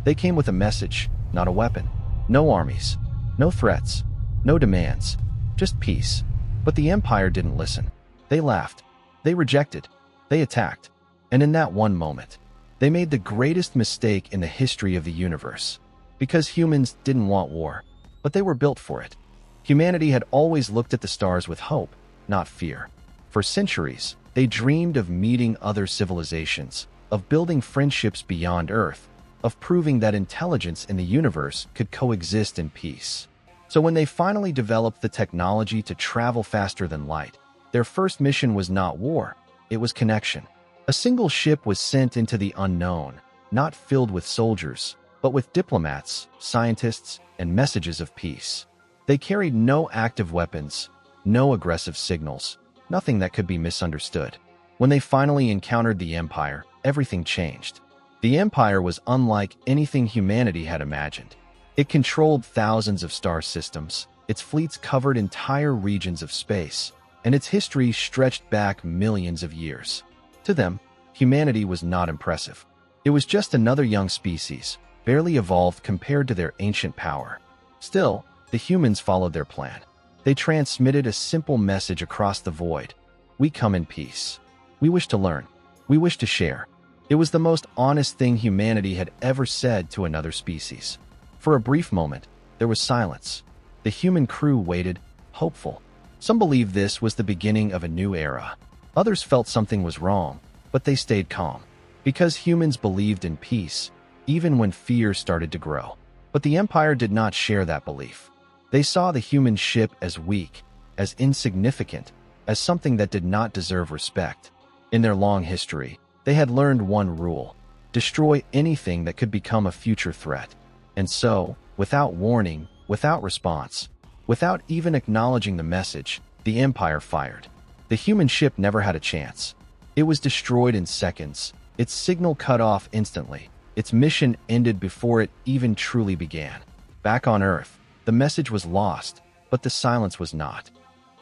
They came with a message, not a weapon. No armies, no threats, no demands, just peace. But the Empire didn't listen. They laughed. They rejected. They attacked. And in that one moment, they made the greatest mistake in the history of the universe. Because humans didn't want war, but they were built for it. Humanity had always looked at the stars with hope, not fear. For centuries, they dreamed of meeting other civilizations, of building friendships beyond Earth, of proving that intelligence in the universe could coexist in peace. So when they finally developed the technology to travel faster than light, their first mission was not war, it was connection. A single ship was sent into the unknown, not filled with soldiers, but with diplomats, scientists, and messages of peace. They carried no active weapons, no aggressive signals, nothing that could be misunderstood. When they finally encountered the Empire, everything changed. The Empire was unlike anything humanity had imagined. It controlled thousands of star systems, its fleets covered entire regions of space, and its history stretched back millions of years. To them, humanity was not impressive. It was just another young species, barely evolved compared to their ancient power. Still, the humans followed their plan. They transmitted a simple message across the void. We come in peace. We wish to learn. We wish to share. It was the most honest thing humanity had ever said to another species. For a brief moment, there was silence. The human crew waited, hopeful. Some believed this was the beginning of a new era. Others felt something was wrong, but they stayed calm. Because humans believed in peace, even when fear started to grow. But the Empire did not share that belief. They saw the human ship as weak, as insignificant, as something that did not deserve respect. In their long history, they had learned one rule: destroy anything that could become a future threat. And so, without warning, without response, without even acknowledging the message, the Empire fired. The human ship never had a chance. It was destroyed in seconds, its signal cut off instantly. Its mission ended before it even truly began. Back on Earth, the message was lost, but the silence was not.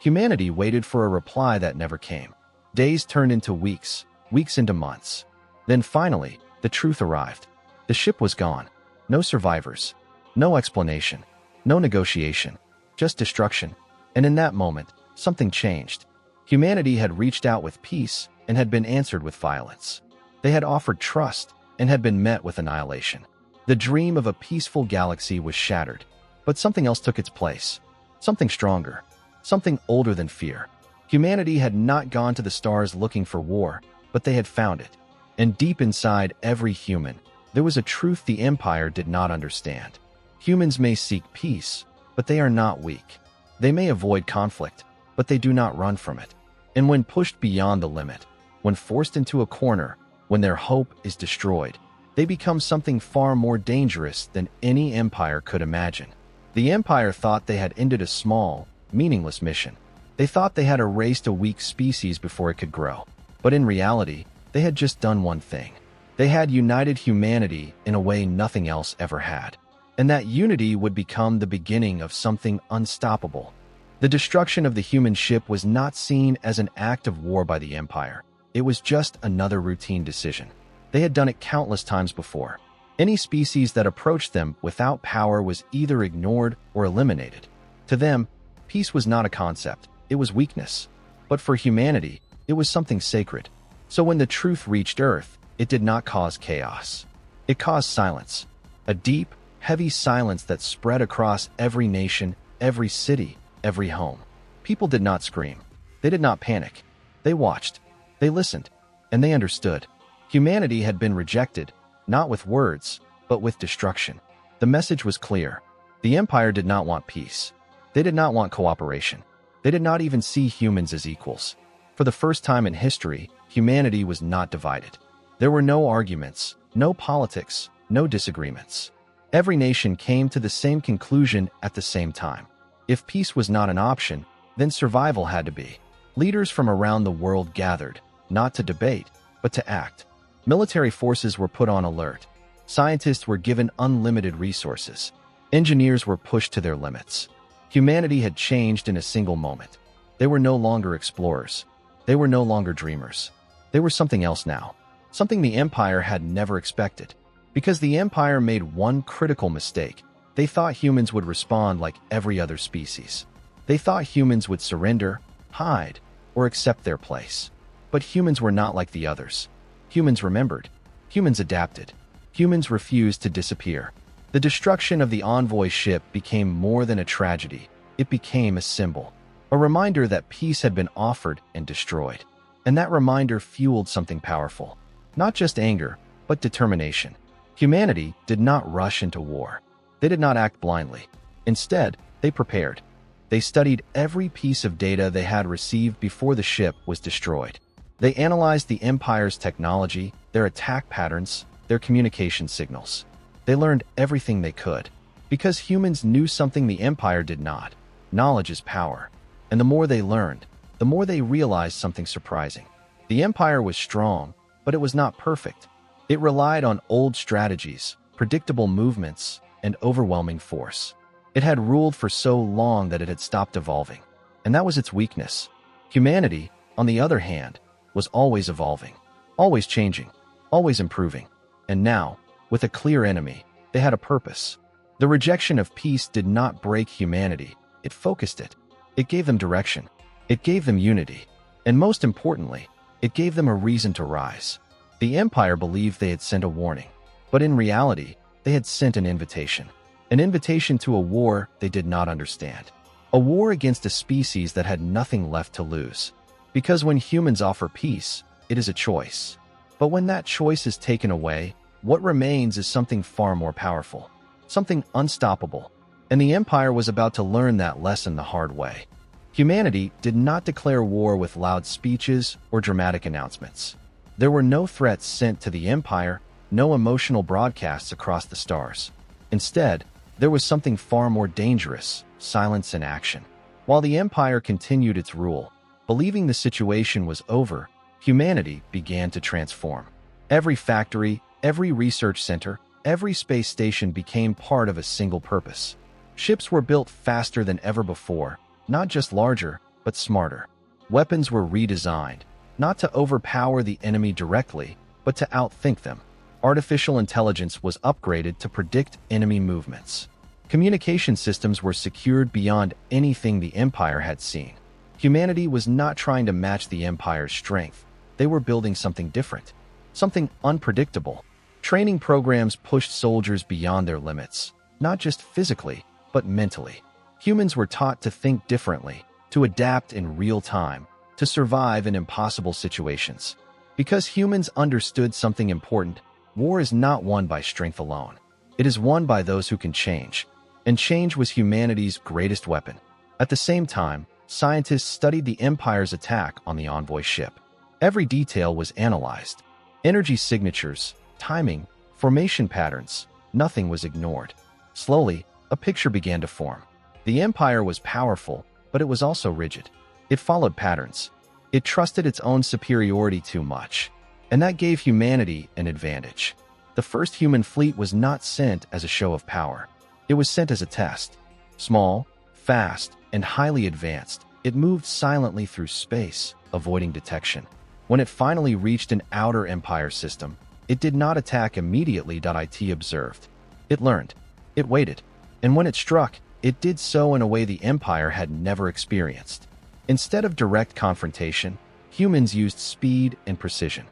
Humanity waited for a reply that never came. Days turned into weeks, weeks into months. Then finally, the truth arrived. The ship was gone. No survivors. No explanation. No negotiation. Just destruction. And in that moment, something changed. Humanity had reached out with peace and had been answered with violence. They had offered trust and had been met with annihilation. The dream of a peaceful galaxy was shattered, but something else took its place. Something stronger. Something older than fear. Humanity had not gone to the stars looking for war, but they had found it. And deep inside every human, there was a truth the Empire did not understand. Humans may seek peace, but they are not weak. They may avoid conflict, but they do not run from it. And when pushed beyond the limit, when forced into a corner, when their hope is destroyed, they become something far more dangerous than any empire could imagine. The Empire thought they had ended a small, meaningless mission. They thought they had erased a weak species before it could grow. But in reality, they had just done one thing. They had united humanity in a way nothing else ever had. And that unity would become the beginning of something unstoppable. The destruction of the human ship was not seen as an act of war by the Empire. It was just another routine decision. They had done it countless times before. Any species that approached them without power was either ignored or eliminated. To them, peace was not a concept, it was weakness. But for humanity, it was something sacred. So when the truth reached Earth, it did not cause chaos. It caused silence. A deep, heavy silence that spread across every nation, every city, every home. People did not scream. They did not panic. They watched. They listened. And they understood. Humanity had been rejected, not with words, but with destruction. The message was clear. The Empire did not want peace. They did not want cooperation. They did not even see humans as equals. For the first time in history, humanity was not divided. There were no arguments, no politics, no disagreements. Every nation came to the same conclusion at the same time. If peace was not an option, then survival had to be. Leaders from around the world gathered, not to debate, but to act. Military forces were put on alert. Scientists were given unlimited resources. Engineers were pushed to their limits. Humanity had changed in a single moment. They were no longer explorers. They were no longer dreamers. They were something else now. Something the Empire had never expected. Because the Empire made one critical mistake. They thought humans would respond like every other species. They thought humans would surrender, hide, or accept their place. But humans were not like the others. Humans remembered. Humans adapted. Humans refused to disappear. The destruction of the Envoy ship became more than a tragedy. It became a symbol. A reminder that peace had been offered and destroyed. And that reminder fueled something powerful. Not just anger, but determination. Humanity did not rush into war. They did not act blindly. Instead, they prepared. They studied every piece of data they had received before the ship was destroyed. They analyzed the Empire's technology, their attack patterns, their communication signals. They learned everything they could. Because humans knew something the Empire did not. Knowledge is power. And the more they learned, the more they realized something surprising. The Empire was strong, but it was not perfect. It relied on old strategies, predictable movements, and overwhelming force. It had ruled for so long that it had stopped evolving. And that was its weakness. Humanity, on the other hand, was always evolving, always changing, always improving. And now, with a clear enemy, they had a purpose. The rejection of peace did not break humanity. It focused it. It gave them direction. It gave them unity. And most importantly, it gave them a reason to rise. The Empire believed they had sent a warning. But in reality, they had sent an invitation. An invitation to a war they did not understand. A war against a species that had nothing left to lose. Because when humans offer peace, it is a choice. But when that choice is taken away, what remains is something far more powerful. Something unstoppable. And the Empire was about to learn that lesson the hard way. Humanity did not declare war with loud speeches or dramatic announcements. There were no threats sent to the Empire, no emotional broadcasts across the stars. Instead, there was something far more dangerous: silence in action. While the Empire continued its rule, believing the situation was over, humanity began to transform. Every factory, every research center, every space station became part of a single purpose. Ships were built faster than ever before, not just larger, but smarter. Weapons were redesigned, not to overpower the enemy directly, but to outthink them. Artificial intelligence was upgraded to predict enemy movements. Communication systems were secured beyond anything the Empire had seen. Humanity was not trying to match the Empire's strength. They were building something different, something unpredictable. Training programs pushed soldiers beyond their limits, not just physically, but mentally. Humans were taught to think differently, to adapt in real time, to survive in impossible situations. Because humans understood something important, war is not won by strength alone. It is won by those who can change. And change was humanity's greatest weapon. At the same time, scientists studied the Empire's attack on the Envoy ship. Every detail was analyzed. Energy signatures, timing, formation patterns, nothing was ignored. Slowly, a picture began to form. The Empire was powerful, but it was also rigid. It followed patterns. It trusted its own superiority too much. And that gave humanity an advantage. The first human fleet was not sent as a show of power. It was sent as a test. Small, fast, and highly advanced, it moved silently through space, avoiding detection. When it finally reached an outer Empire system, it did not attack immediately. It observed. It learned. It waited. And when it struck, it did so in a way the Empire had never experienced. Instead of direct confrontation, humans used speed and precision.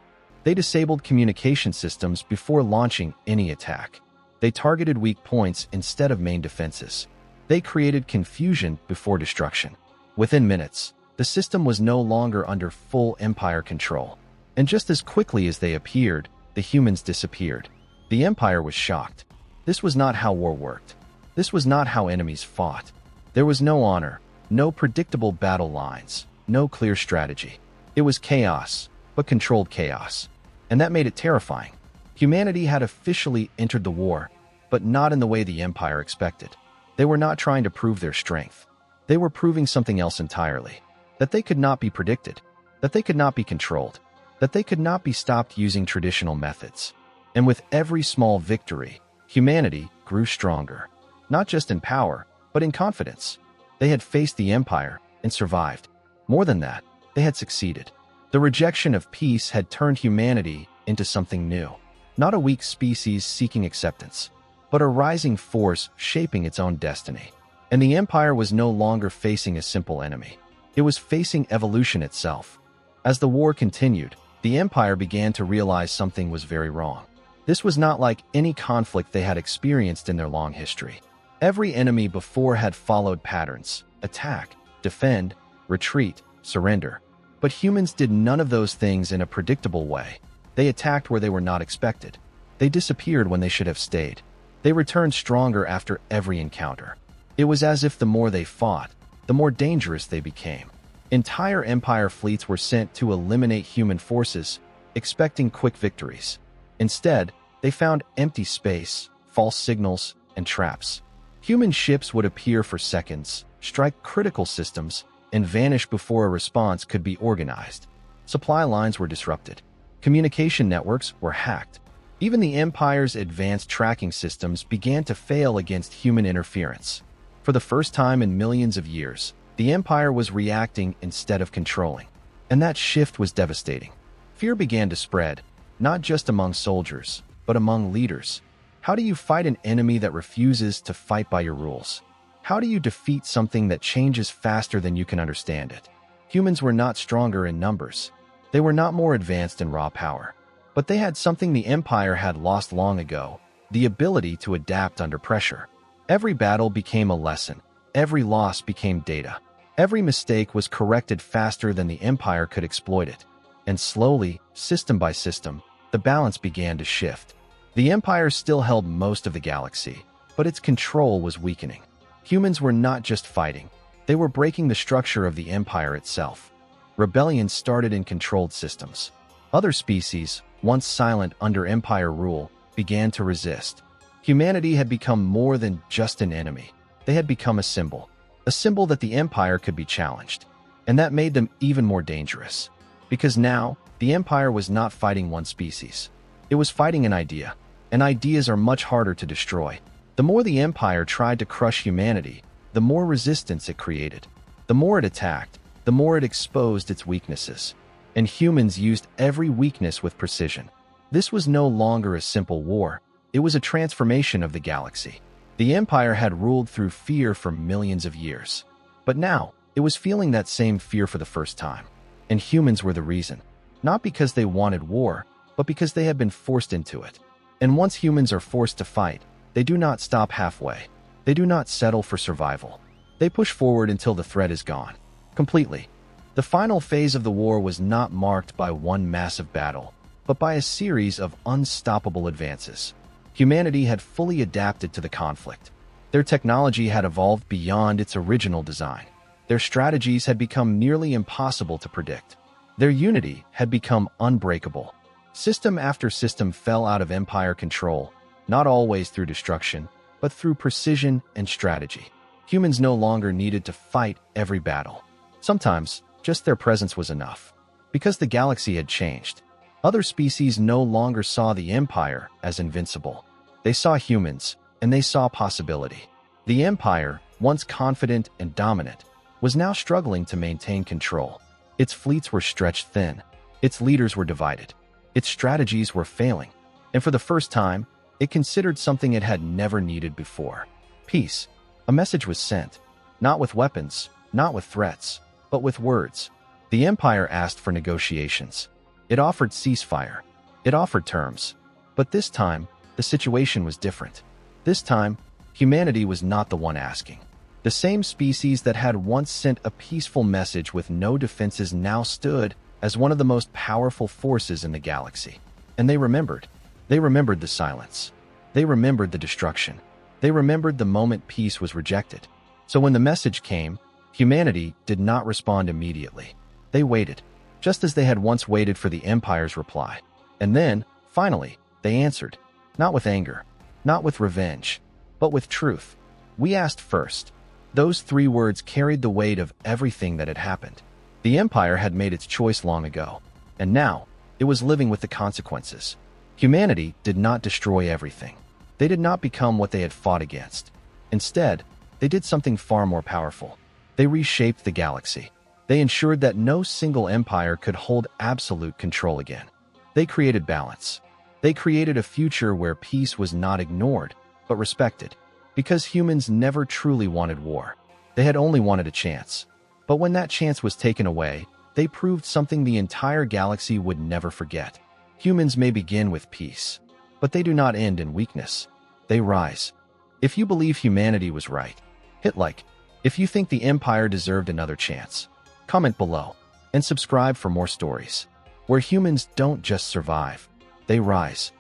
They disabled communication systems before launching any attack. They targeted weak points instead of main defenses. They created confusion before destruction. Within minutes, the system was no longer under full Empire control. And just as quickly as they appeared, the humans disappeared. The Empire was shocked. This was not how war worked. This was not how enemies fought. There was no honor, no predictable battle lines, no clear strategy. It was chaos, but controlled chaos. And that made it terrifying. Humanity had officially entered the war, but not in the way the Empire expected. They were not trying to prove their strength. They were proving something else entirely. That they could not be predicted. That they could not be controlled. That they could not be stopped using traditional methods. And with every small victory, humanity grew stronger. Not just in power, but in confidence. They had faced the Empire and survived. More than that, they had succeeded. The rejection of peace had turned humanity into something new. not a weak species seeking acceptance, but a rising force shaping its own destiny. And the Empire was no longer facing a simple enemy. It was facing evolution itself. As the war continued, the Empire began to realize something was very wrong. This was not like any conflict they had experienced in their long history. Every enemy before had followed patterns: attack, defend, retreat, surrender. But humans did none of those things in a predictable way. They attacked where they were not expected. They disappeared when they should have stayed. They returned stronger after every encounter. It was as if the more they fought, the more dangerous they became. Entire Empire fleets were sent to eliminate human forces, expecting quick victories. Instead, they found empty space, false signals, and traps. Human ships would appear for seconds, strike critical systems, and vanish before a response could be organized. Supply lines were disrupted. Communication networks were hacked. Even the Empire's advanced tracking systems began to fail against human interference. For the first time in millions of years, the Empire was reacting instead of controlling. And that shift was devastating. Fear began to spread, not just among soldiers, but among leaders. How do you fight an enemy that refuses to fight by your rules? How do you defeat something that changes faster than you can understand it? Humans were not stronger in numbers. They were not more advanced in raw power. But they had something the Empire had lost long ago: the ability to adapt under pressure. Every battle became a lesson. Every loss became data. Every mistake was corrected faster than the Empire could exploit it. And slowly, system by system, the balance began to shift. The Empire still held most of the galaxy, but its control was weakening. Humans were not just fighting. They were breaking the structure of the Empire itself. Rebellions started in controlled systems. Other species, once silent under Empire rule, began to resist. Humanity had become more than just an enemy. They had become a symbol that the Empire could be challenged. And that made them even more dangerous. Because now, the Empire was not fighting one species. It was fighting an idea. And ideas are much harder to destroy. The more the Empire tried to crush humanity, the more resistance it created. The more it attacked, the more it exposed its weaknesses. And humans used every weakness with precision. This was no longer a simple war. It was a transformation of the galaxy. The Empire had ruled through fear for millions of years. But now, it was feeling that same fear for the first time. And humans were the reason. Not because they wanted war, but because they had been forced into it. And once humans are forced to fight, they do not stop halfway. They do not settle for survival. They push forward until the threat is gone. Completely. The final phase of the war was not marked by one massive battle, but by a series of unstoppable advances. Humanity had fully adapted to the conflict. Their technology had evolved beyond its original design. Their strategies had become nearly impossible to predict. Their unity had become unbreakable. System after system fell out of Empire control, not always through destruction, but through precision and strategy. Humans no longer needed to fight every battle. Sometimes, just their presence was enough. Because the galaxy had changed, other species no longer saw the Empire as invincible. They saw humans, and they saw possibility. The Empire, once confident and dominant, was now struggling to maintain control. Its fleets were stretched thin. Its leaders were divided. Its strategies were failing. And for the first time, it considered something it had never needed before: peace. A message was sent, not with weapons, not with threats, but with words. The Empire asked for negotiations. It offered ceasefire. It offered terms. But this time, the situation was different. This time, humanity was not the one asking. The same species that had once sent a peaceful message with no defenses now stood as one of the most powerful forces in the galaxy. And they remembered. They remembered the silence. They remembered the destruction. They remembered the moment peace was rejected. So when the message came, humanity did not respond immediately. They waited, just as they had once waited for the Empire's reply. And then, finally, they answered. Not with anger, not with revenge, but with truth. We asked first. Those 3 words carried the weight of everything that had happened. The Empire had made its choice long ago, and now it was living with the consequences. Humanity did not destroy everything. They did not become what they had fought against. Instead, they did something far more powerful. They reshaped the galaxy. They ensured that no single empire could hold absolute control again. They created balance. They created a future where peace was not ignored, but respected. Because humans never truly wanted war. They had only wanted a chance. But when that chance was taken away, they proved something the entire galaxy would never forget. Humans may begin with peace, but they do not end in weakness. They rise. If you believe humanity was right, hit like. If you think the Empire deserved another chance, comment below. And subscribe for more stories, where humans don't just survive, they rise.